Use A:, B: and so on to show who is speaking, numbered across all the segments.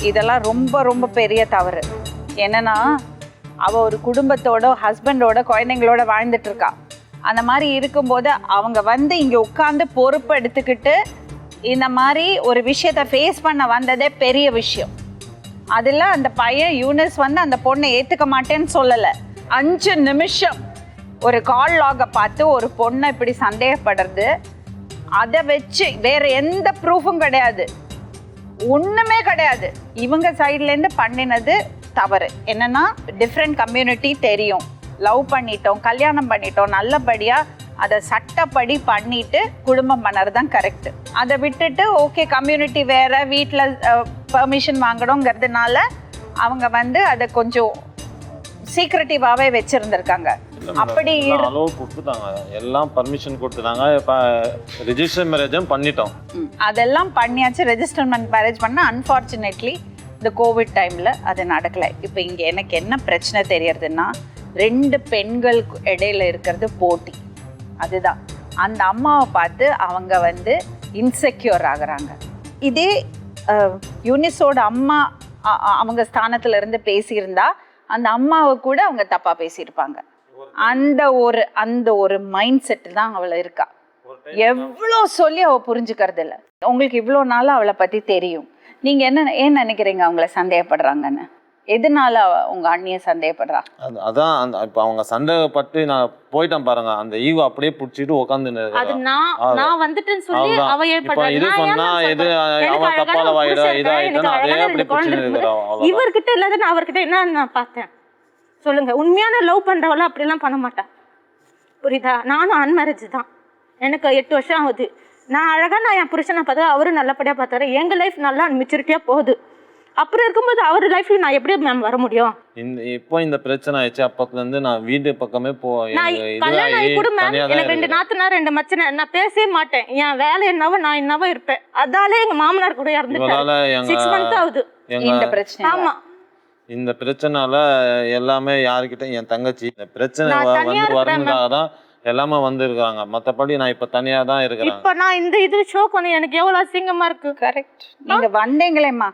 A: இதெல்லாம் ரொம்ப ரொம்ப பெரிய தவறு. என்னன்னா அவள் ஒரு குடும்பத்தோட ஹஸ்பண்டோட குழந்தைங்களோட வாழ்ந்துட்டு இருக்கா. அந்த மாதிரி இருக்கும்போது அவங்க வந்து இங்கே உட்காந்து பொறுப்பு எடுத்துக்கிட்டு இந்த மாதிரி ஒரு விஷயத்தை ஃபேஸ் பண்ண வந்ததே பெரிய விஷயம். அதில் அந்த பையன் யூனிஸ் வந்து அந்த பொண்ணை ஏற்றுக்க மாட்டேன்னு சொல்லலை. 5 நிமிஷம் ஒரு கால் லாகை பார்த்து ஒரு பொண்ணை இப்படி சந்தேகப்படுறது, அதை வச்சு வேற எந்த ப்ரூஃபும் கிடையாது, ஒன்றுமே கிடையாது. இவங்க சைட்லேருந்து பண்ணினது தவறு. என்னன்னா டிஃப்ரெண்ட் கம்யூனிட்டி தெரியும், லவ் பண்ணிட்டோம், கல்யாணம் பண்ணிட்டோம், நல்லபடியாக அதை சட்டப்படி பண்ணிட்டு குடும்பம் பண்ணுறது தான் கரெக்டு. அதை விட்டுட்டு ஓகே கம்யூனிட்டி வேற, வீட்டில் பெர்மிஷன் வாங்கணுங்கிறதுனால அவங்க வந்து அதை கொஞ்சம் சீக்ரெட்டிவாகவே வச்சுருந்துருக்காங்க. அப்படி
B: கொடுத்துட்டாங்க, எல்லாம் பர்மிஷன் கொடுத்துட்டாங்க. இப்போ ரெஜிஸ்டர் மேரேஜும் பண்ணிட்டோம்,
A: அதெல்லாம் பண்ணியாச்சு. ரெஜிஸ்டர்மெண்ட் மேரேஜ் பண்ணால் அன்ஃபார்ச்சுனேட்லி இந்த கோவிட் டைமில் அது நடக்கலை. இப்போ இங்கே எனக்கு என்ன பிரச்சனை தெரியறதுன்னா 2 பெண்களுக்கு இடையில இருக்கிறது போட்டி. அதுதான் அந்த அம்மாவை பார்த்து அவங்க வந்து இன்செக்யூர் ஆகுறாங்க. இதே யூனிஸோட அம்மா அவங்க ஸ்தானத்துல இருந்து பேசியிருந்தா அந்த அம்மாவை கூட அவங்க தப்பா பேசியிருப்பாங்க. அந்த ஒரு மைண்ட் செட் தான் அவளை இருக்கா. எவ்வளோ சொல்லி அவள் புரிஞ்சுக்கிறது இல்லை. உங்களுக்கு இவ்வளோ நாளாக அவளை பற்றி தெரியும். நீங்கள் ஏன் நினைக்கிறீங்க அவங்கள சந்தேகப்படுறாங்கன்னு? எதனால உங்க அண்ணிய சந்தேகப்படுறா?
B: அதான் இப்போ அவங்க சந்தேகப்பட்டு நான் போயிட்டேன் பாருங்க, அந்த ஈவோ அப்படியே புடிச்சிட்டு உட்கார்ந்து
C: அது நான் வந்துட்டேன்னு சொல்லி அவ ஏற்படுறா.
B: இது சொன்னா இது அவன் தப்பால வாயிடா இதாயிட்டா அதே அப்படி புடிச்சிட்டு இருக்கறா.
C: இவர்கிட்ட இல்லாத நான் அவர்கிட்ட என்ன நான் பார்த்தேன் சொல்லுங்க? உண்மையான லவ் பண்றவள அப்படி எல்லாம் பண்ண மாட்டா, புரியுதா? நானும் அன்மேரேஜ் தான், எனக்கு 8 வருஷம் ஆகுது. நான் அழகா என் புருஷனை பார்த்தா அவரும் நல்லபடியா பார்த்தாரு. எங்க லைஃப் நல்லா மெச்சூரிட்டியா போகுது. அப்புறம் இருக்கும்போது அவர் லைஃப்ல நான் எப்படி மேம் வர முடியும்?
B: இப்போ இந்த பிரச்சனை ஆயிடுச்சு. அப்பத்துல இருந்து நான் வீட்டு பக்கமே
C: கல்யாணம் ஆகி கூட மேம் எனக்கு 2 நாத்தனார் 2 மச்சனை. நான் பேசவே மாட்டேன். என் வேலை என்னவோ நான் என்னவோ இருப்பேன். அதாலே எங்க மாமனார் கூட இறந்துட்டாரு. 6 மந்த் ஆகுது
A: இந்த பிரச்சனை.
C: ஆமா,
B: இந்த பிரச்சனால எல்லாமே யாருக்கிட்ட என் தங்கச்சி இந்த பிரச்சனை வந்து வரதுக்காக தான் எல்லாமே வந்திருக்காங்க. மற்றபடி நான் இப்ப தனியா தான் இருக்கிறேன்.
C: இப்ப நான் இந்த ஷோக்கு வந்து எனக்கு எவ்வளவு அசிங்கமா இருக்கு.
A: கரெக்ட், நீங்க வந்தீங்களேம்மா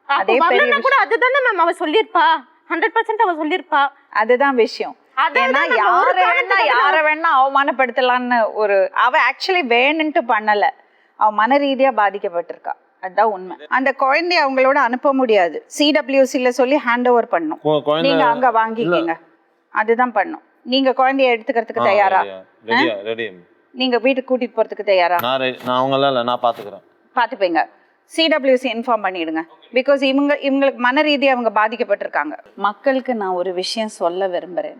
A: அதே பெரிய
C: கூட அதுதானே மேம் அவ சொல்லிருப்பா. 100% அவ சொல்லிருப்பா.
A: அதுதான் விஷயம். ஏன்னா யார வேணா அவமானப்படுத்தலான்னு ஒரு அவ ஆக்சுவலி வேணுன்ட்டு பண்ணல, அவ மன ரீதியா பாதிக்கப்பட்டிருக்கா. அதுதான் உண்மை. அந்த குழந்தைய அவங்களோட அனுப்ப முடியாது. சிடபிள்யூசில சொல்லி ஹேண்ட் ஓவர் பண்ணும். நீங்க அங்க வாங்கிக்கீங்க, அதுதான் பண்ணும். நீங்க குழந்தைய எடுத்துக்கிறதுக்கு தயாரா? நீங்க வீட்டுக்கு கூட்டிட்டு போறதுக்கு தயாரா?
B: நான் அவங்கள இல்ல, நான் பாத்துக்கிறேன்.
A: பாத்துப்பீங்க. சிடபிள்யூசி இன்ஃபார்ம் பண்ணிடுங்க. பிகாஸ் இவங்களுக்கு மன ரீதியாக அவங்க பாதிக்கப்பட்டிருக்காங்க. மக்களுக்கு நான் ஒரு விஷயம் சொல்ல விரும்புகிறேன்.